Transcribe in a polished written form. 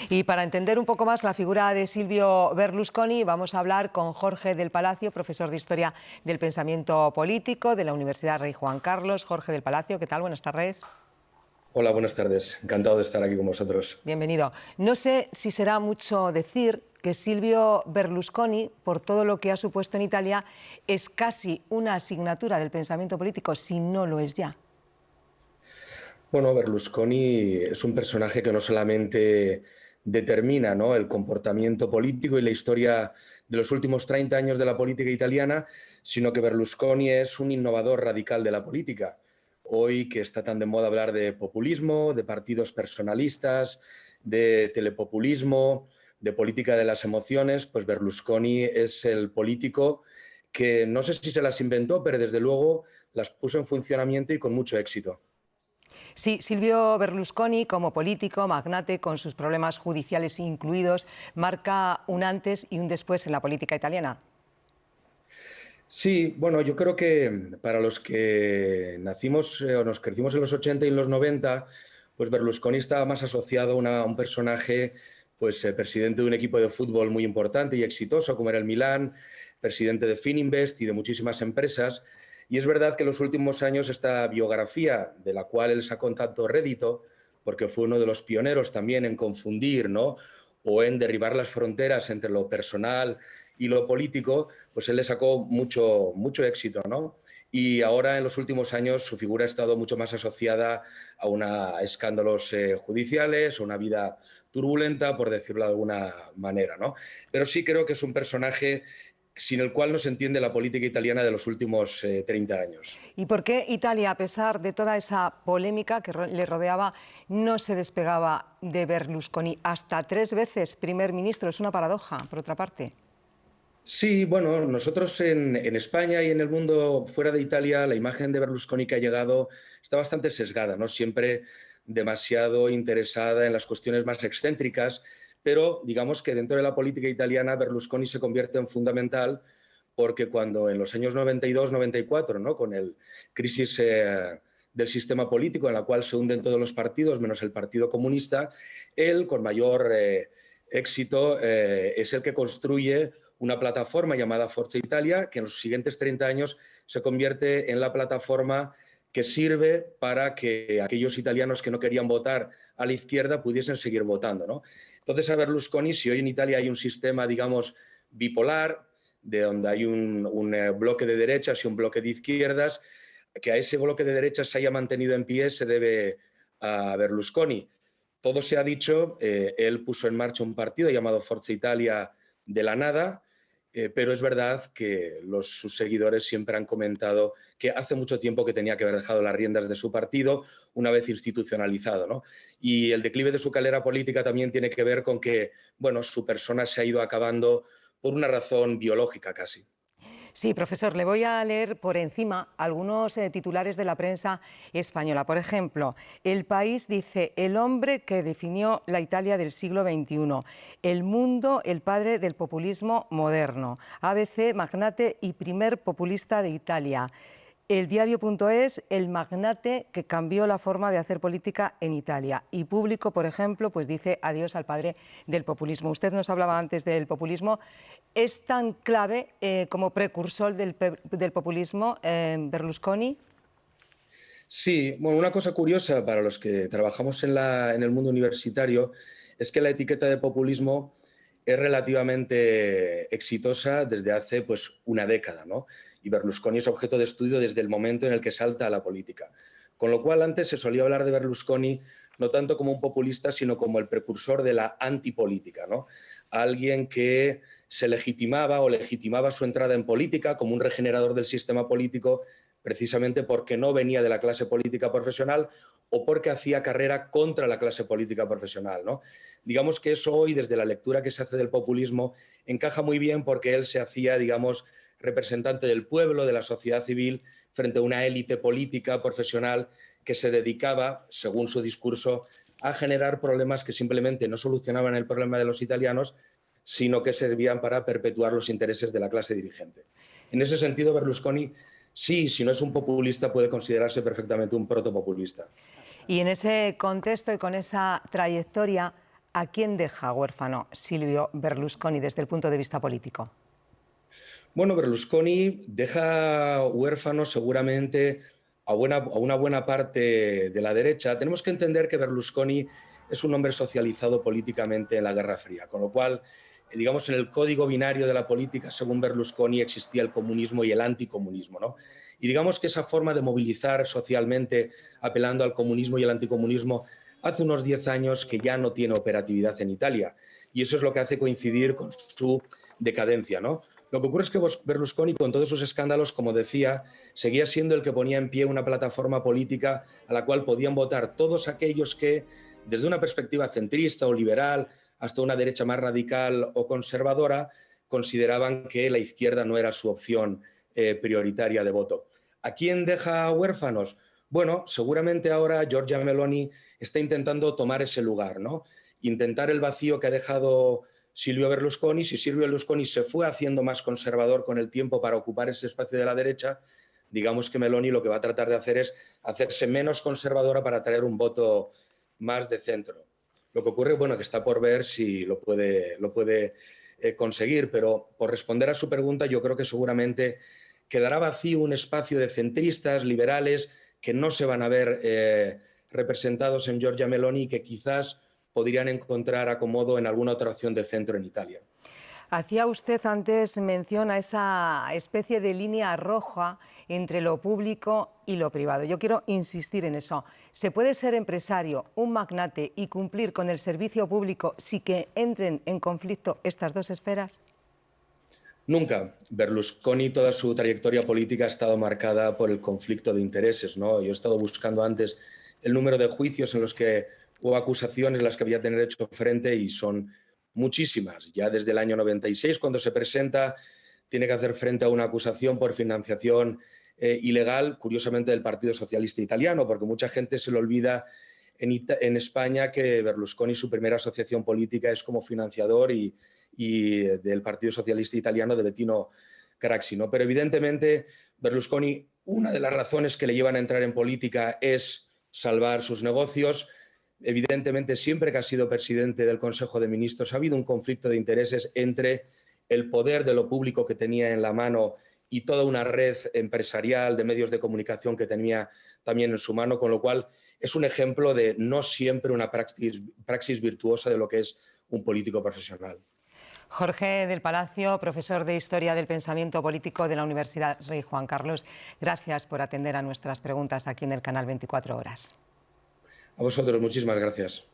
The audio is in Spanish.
Y para entender un poco más la figura de Silvio Berlusconi, vamos a hablar con Jorge del Palacio, profesor de Historia del Pensamiento Político de la Universidad Rey Juan Carlos. Jorge del Palacio, ¿qué tal? Buenas tardes. Hola, buenas tardes. Encantado de estar aquí con vosotros. Bienvenido. No sé si será mucho decir que Silvio Berlusconi, por todo lo que ha supuesto en Italia, es casi una asignatura del pensamiento político, si no lo es ya. Bueno, Berlusconi es un personaje que no solamente determina, ¿no?, el comportamiento político y la historia de los últimos 30 años de la política italiana, sino que Berlusconi es un innovador radical de la política. Hoy que está tan de moda hablar de populismo, de partidos personalistas, de telepopulismo, de política de las emociones, pues Berlusconi es el político que no sé si se las inventó, pero desde luego las puso en funcionamiento y con mucho éxito. Sí, Silvio Berlusconi, como político, magnate, con sus problemas judiciales incluidos, marca un antes y un después en la política italiana. Sí, bueno, yo creo que para los que nacimos o nos crecimos en los 80 y en los 90, pues Berlusconi estaba más asociado a un personaje, pues presidente de un equipo de fútbol muy importante y exitoso, como era el Milán, presidente de Fininvest y de muchísimas empresas. Y es verdad que en los últimos años esta biografía, de la cual él sacó tanto rédito, porque fue uno de los pioneros también en confundir, ¿no?, o en derribar las fronteras entre lo personal y lo político, pues él le sacó mucho éxito, ¿no? Y ahora, en los últimos años, su figura ha estado mucho más asociada a escándalos judiciales, a una vida turbulenta, por decirlo de alguna manera, ¿no? Pero sí creo que es un personaje sin el cual no se entiende la política italiana de los últimos 30 años. ¿Y por qué Italia, a pesar de toda esa polémica que le rodeaba, no se despegaba de Berlusconi? Hasta 3 veces primer ministro. Es una paradoja, por otra parte. Sí, bueno, nosotros en España y en el mundo fuera de Italia, la imagen de Berlusconi que ha llegado está bastante sesgada, ¿no? Siempre demasiado interesada en las cuestiones más excéntricas, pero digamos que dentro de la política italiana Berlusconi se convierte en fundamental porque cuando en los años 92-94, ¿no?, con el crisis del sistema político en la cual se hunden todos los partidos menos el Partido Comunista, él con mayor éxito es el que construye una plataforma llamada Forza Italia, que en los siguientes 30 años se convierte en la plataforma que sirve para que aquellos italianos que no querían votar a la izquierda pudiesen seguir votando, ¿no? Entonces, a Berlusconi, si hoy en Italia hay un sistema, digamos, bipolar, de donde hay un bloque de derechas y un bloque de izquierdas, que a ese bloque de derechas se haya mantenido en pie se debe a Berlusconi. Todo se ha dicho, él puso en marcha un partido llamado Forza Italia de la nada, pero es verdad que sus seguidores siempre han comentado que hace mucho tiempo que tenía que haber dejado las riendas de su partido una vez institucionalizado, ¿no? Y el declive de su carrera política también tiene que ver con que, bueno, su persona se ha ido acabando por una razón biológica casi. Sí, profesor, le voy a leer por encima algunos titulares de la prensa española. Por ejemplo, El País dice: el hombre que definió la Italia del siglo XXI. El Mundo, el padre del populismo moderno. ABC, magnate y primer populista de Italia. El Diario.es, el magnate que cambió la forma de hacer política en Italia. Y Público, por ejemplo, pues dice adiós al padre del populismo. Usted nos hablaba antes del populismo. ¿Es tan clave como precursor del populismo Berlusconi? Sí, bueno, una cosa curiosa para los que trabajamos en el mundo universitario es que la etiqueta de populismo es relativamente exitosa desde hace pues una década, ¿no? Y Berlusconi es objeto de estudio desde el momento en el que salta a la política. Con lo cual antes se solía hablar de Berlusconi no tanto como un populista, sino como el precursor de la antipolítica, ¿no? Alguien que se legitimaba o legitimaba su entrada en política como un regenerador del sistema político precisamente porque no venía de la clase política profesional o porque hacía carrera contra la clase política profesional, ¿no? Digamos que eso hoy, desde la lectura que se hace del populismo, encaja muy bien porque él se hacía, digamos, representante del pueblo, de la sociedad civil, frente a una élite política profesional que se dedicaba, según su discurso, a generar problemas que simplemente no solucionaban el problema de los italianos, sino que servían para perpetuar los intereses de la clase dirigente. En ese sentido, Berlusconi, sí, si no es un populista, puede considerarse perfectamente un protopopulista. Y en ese contexto y con esa trayectoria, ¿A quién deja huérfano Silvio Berlusconi desde el punto de vista político? Bueno, Berlusconi deja huérfanos seguramente a una buena parte de la derecha. Tenemos que entender que Berlusconi es un hombre socializado políticamente en la Guerra Fría, con lo cual, digamos, en el código binario de la política, según Berlusconi, existía el comunismo y el anticomunismo, ¿no? Y digamos que esa forma de movilizar socialmente, apelando al comunismo y el anticomunismo, hace unos 10 años que ya no tiene operatividad en Italia. Y eso es lo que hace coincidir con su decadencia, ¿no? Lo que ocurre es que Berlusconi, con todos sus escándalos, como decía, seguía siendo el que ponía en pie una plataforma política a la cual podían votar todos aquellos que, desde una perspectiva centrista o liberal hasta una derecha más radical o conservadora, consideraban que la izquierda no era su opción prioritaria de voto. ¿A quién deja huérfanos? Bueno, seguramente ahora Giorgia Meloni está intentando tomar ese lugar, ¿no? Intentar el vacío que ha dejado Silvio Berlusconi. Si Silvio Berlusconi se fue haciendo más conservador con el tiempo para ocupar ese espacio de la derecha, digamos que Meloni lo que va a tratar de hacer es hacerse menos conservadora para traer un voto más de centro. Lo que ocurre, bueno, que está por ver si lo puede conseguir, pero por responder a su pregunta, yo creo que seguramente quedará vacío un espacio de centristas, liberales, que no se van a ver representados en Giorgia Meloni y que quizás podrían encontrar acomodo en alguna otra opción de centro en Italia. Hacía usted antes mención a esa especie de línea roja entre lo público y lo privado. Yo quiero insistir en eso. ¿Se puede ser empresario, un magnate y cumplir con el servicio público sin que entren en conflicto estas dos esferas? Nunca. Berlusconi, toda su trayectoria política ha estado marcada por el conflicto de intereses, ¿no? Yo he estado buscando antes el número de juicios en los que hubo acusaciones en las que había tener hecho frente y son muchísimas. Ya desde el año 96, cuando se presenta, tiene que hacer frente a una acusación por financiación ilegal, curiosamente del Partido Socialista Italiano, porque mucha gente se le olvida en España que Berlusconi, su primera asociación política es como financiador y del Partido Socialista Italiano de Bettino Craxi, ¿no? Pero evidentemente Berlusconi, una de las razones que le llevan a entrar en política es salvar sus negocios. Evidentemente, siempre que ha sido presidente del Consejo de Ministros ha habido un conflicto de intereses entre el poder de lo público que tenía en la mano y toda una red empresarial de medios de comunicación que tenía también en su mano, con lo cual es un ejemplo de no siempre una praxis virtuosa de lo que es un político profesional. Jorge del Palacio, profesor de Historia del Pensamiento Político de la Universidad Rey Juan Carlos, gracias por atender a nuestras preguntas aquí en el canal 24 Horas. A vosotros, muchísimas gracias.